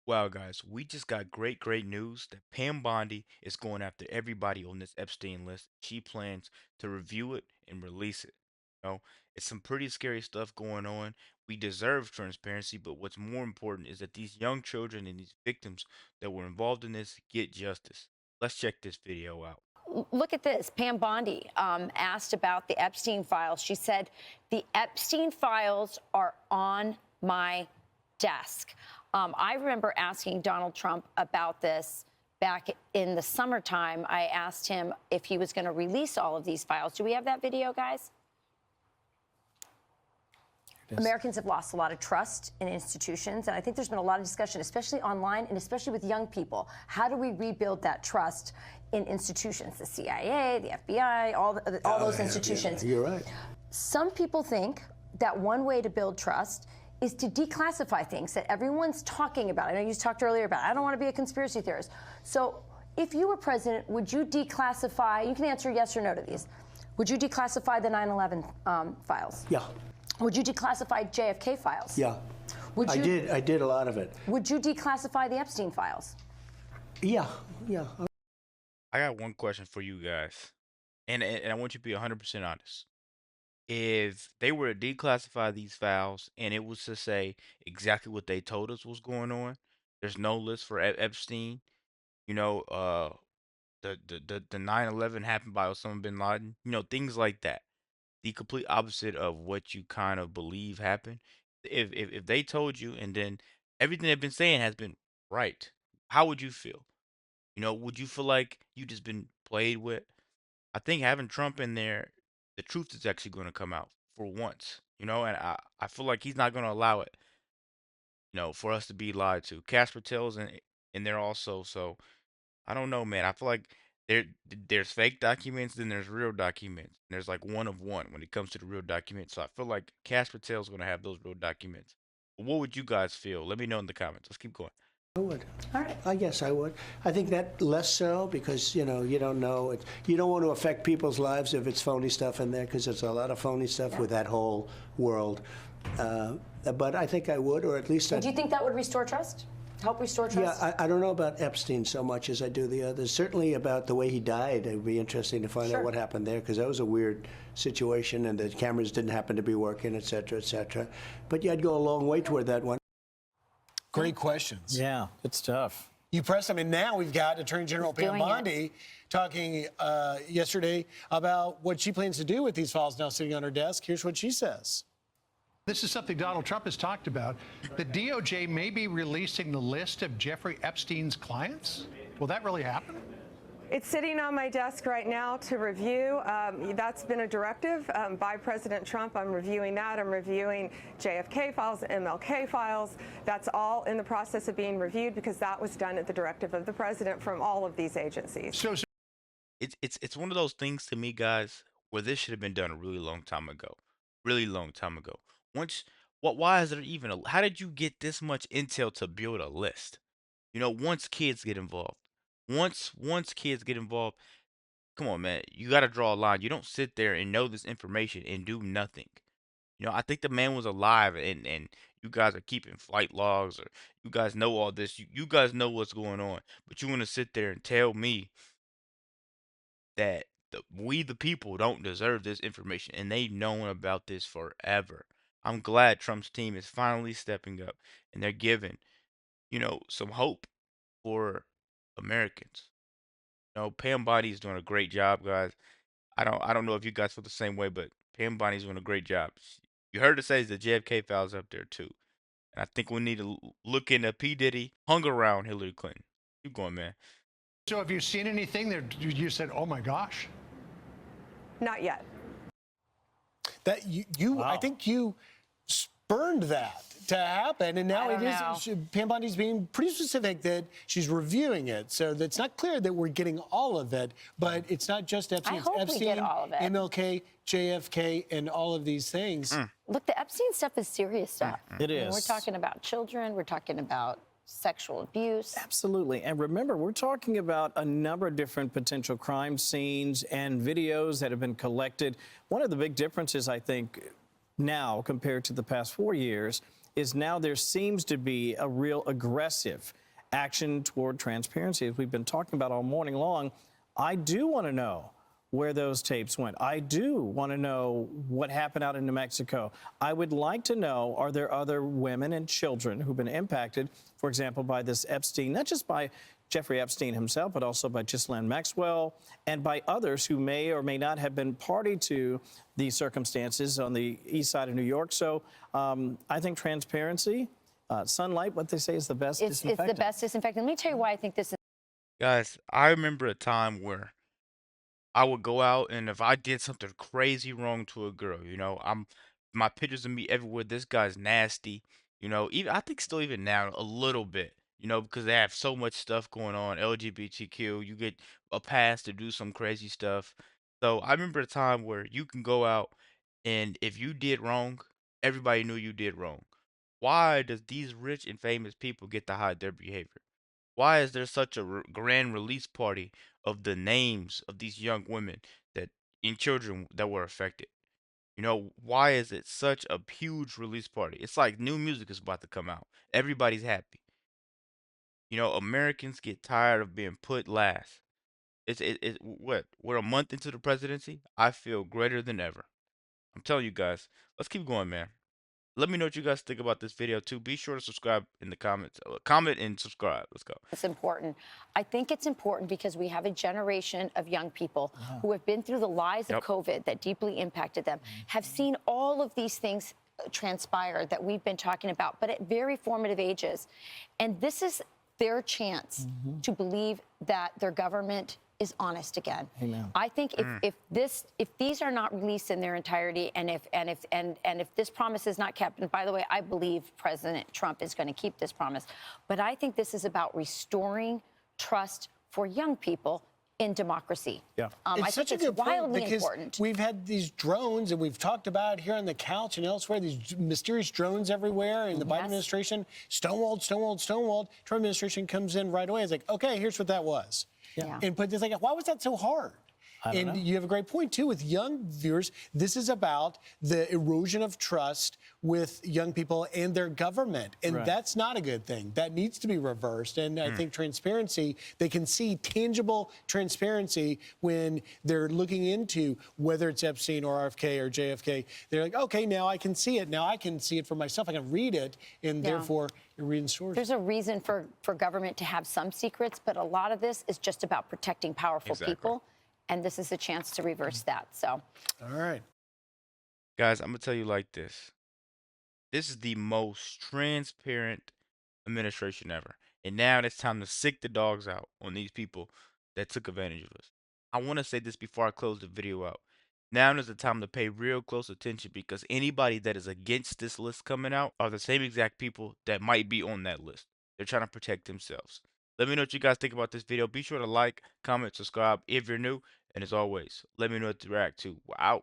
Wow, guys, we just got great news that Pam Bondi is going after everybody on this Epstein list. She plans to review it and release it. It's some pretty scary stuff going on. We deserve transparency, but what's more important is that these young children and these victims that were involved in this get justice. Let's check this video out. Look at this. Pam Bondi asked about the Epstein files. She said, the Epstein files are on my desk. I remember asking Donald Trump about this back in the summertime. I asked him if he was going to release all of these files. Do we have that video, guys? Americans have lost a lot of trust in institutions, and I think there's been a lot of discussion, especially online and especially with young people. How do we rebuild that trust in institutions? The CIA, the FBI, all those institutions. Yeah, you're right. Some people think that one way to build trust is to declassify things that everyone's talking about. I know you talked earlier about, I don't want to be a conspiracy theorist. So if you were president, would you declassify, you can answer yes or no to these, would you declassify the 9/11 files? Yeah. Would you declassify JFK files? Yeah. Would you, I did a lot of it. Would you declassify the Epstein files? Yeah. I got one question for you guys, and I want you to be 100% honest. If they were to declassify these files and it was to say exactly what they told us was going on, there's no list for Epstein, you know, the 9/11 happened by Osama bin Laden, things like that. The complete opposite of what you kind of believe happened. If they told you and then everything they've been saying has been right, how would you feel? Would you feel like you just been played with? I think having Trump in there, the truth is actually going to come out for once, and I feel like he's not going to allow it, for us to be lied to. Casper tells in there also, so I don't know, man. I feel like there's fake documents, then there's real documents. And there's like one of one when it comes to the real documents. So I feel like Casper Tell's gonna have those real documents. But what would you guys feel? Let me know in the comments. Let's keep going. I would. All right. I guess I would. I think that less so because, you don't know. You don't want to affect people's lives if it's phony stuff in there because there's a lot of phony stuff with that whole world. But I think I would, or at least Do you think that would restore trust? Help restore trust? Yeah, I don't know about Epstein so much as I do the others. Certainly about the way he died. It would be interesting to find out what happened there because that was a weird situation and the cameras didn't happen to be working, et cetera, et cetera. But yeah, I'd go a long way toward that one. Great questions. Yeah, it's tough. You press them, and now we've got Attorney General Pam Bondi talking yesterday about what she plans to do with these files now sitting on her desk. Here's what she says. This is something Donald Trump has talked about. The DOJ may be releasing the list of Jeffrey Epstein's clients. Will that really happen? It's sitting on my desk right now to review. That's been a directive by President Trump. I'm reviewing that. I'm reviewing JFK files, MLK files. That's all in the process of being reviewed because that was done at the directive of the president from all of these agencies. So It's one of those things to me, guys, where this should have been done a really long time ago. Really long time ago. Why is there even how did you get this much intel to build a list? Once kids get involved. Once kids get involved, come on, man. You got to draw a line. You don't sit there and know this information and do nothing. I think the man was alive and you guys are keeping flight logs or you guys know all this. You guys know what's going on. But you want to sit there and tell me that we the people don't deserve this information and they've known about this forever. I'm glad Trump's team is finally stepping up and they're giving, some hope for Americans. Pam Bondi is doing a great job, guys. I don't know if you guys feel the same way, but Pam Bondi's doing a great job. You heard her say the JFK files up there too. And I think we need to look into P. Diddy hung around Hillary Clinton. Keep going, man. So have you seen anything that you said, oh my gosh? Not yet. That I think you spurned that to happen, and now it is. Pam Bondi's being pretty specific that she's reviewing it, so it's not clear that we're getting all of it. But it's not just Epstein. I hope it's we get Epstein, all of it. MLK, JFK, and all of these things. Look, the Epstein stuff is serious stuff. It is. We're talking about children. We're talking about sexual abuse. Absolutely. And remember, we're talking about a number of different potential crime scenes and videos that have been collected. One of the big differences, I think, now compared to the past 4 years is now there seems to be a real aggressive action toward transparency, as we've been talking about all morning long. I do want to know where those tapes went. I do want to know what happened out in New Mexico. I would like to know, are there other women and children who've been impacted, for example, by this Epstein, not just by Jeffrey Epstein himself, but also by Ghislaine Maxwell and by others who may or may not have been party to these circumstances on the east side of New York. So I think transparency, sunlight, what they say is the best disinfectant. It's the best disinfectant. Let me tell you why I think this is. Guys, I remember a time where I would go out, and if I did something crazy wrong to a girl, my pictures of me everywhere. This guy's nasty, even I think still even now a little bit, because they have so much stuff going on, LGBTQ, you get a pass to do some crazy stuff. So I remember a time where you can go out, and if you did wrong, everybody knew you did wrong. Why does these rich and famous people get to hide their behavior? Why is there such a grand release party of the names of these young women that and children that were affected? Why is it such a huge release party? It's like new music is about to come out. Everybody's happy. Americans get tired of being put last. What? We're a month into the presidency. I feel greater than ever. I'm telling you guys. Let's keep going, man. Let me know what you guys think about this video too. Be sure to subscribe in the comments. Comment and subscribe. Let's go. It's important. I think it's important because we have a generation of young people who have been through the lies of COVID that deeply impacted them, have seen all of these things transpire that we've been talking about, but at very formative ages. And this is their chance to believe that their government is honest again. Amen. I think if these are not released in their entirety, and if this promise is not kept, and by the way, I believe President Trump is going to keep this promise, but I think this is about restoring trust for young people in democracy. Yeah. I It's such think a it's good point wildly because important. we've had these drones, and we've talked about here on the couch and elsewhere, these mysterious drones everywhere in the Biden administration. Stonewalled, stonewalled, stonewalled. Trump administration comes in right away. It's like, okay, here's what that was. Yeah. And but it's like, why was that so hard? And you have a great point, too, with young viewers. This is about the erosion of trust with young people and their government. And that's not a good thing. That needs to be reversed. And I think transparency, they can see tangible transparency when they're looking into whether it's Epstein or RFK or JFK. They're like, okay, now I can see it. Now I can see it for myself. I can read it. And therefore, you're reading sources. There's a reason for government to have some secrets, but a lot of this is just about protecting powerful people. And this is a chance to reverse that. So, all right. Guys, I'm going to tell you like this. This is the most transparent administration ever. And now it's time to sick the dogs out on these people that took advantage of us. I want to say this before I close the video out. Now is the time to pay real close attention, because anybody that is against this list coming out are the same exact people that might be on that list. They're trying to protect themselves. Let me know what you guys think about this video. Be sure to like, comment, subscribe if you're new. And as always, let me know what to react to. Wow.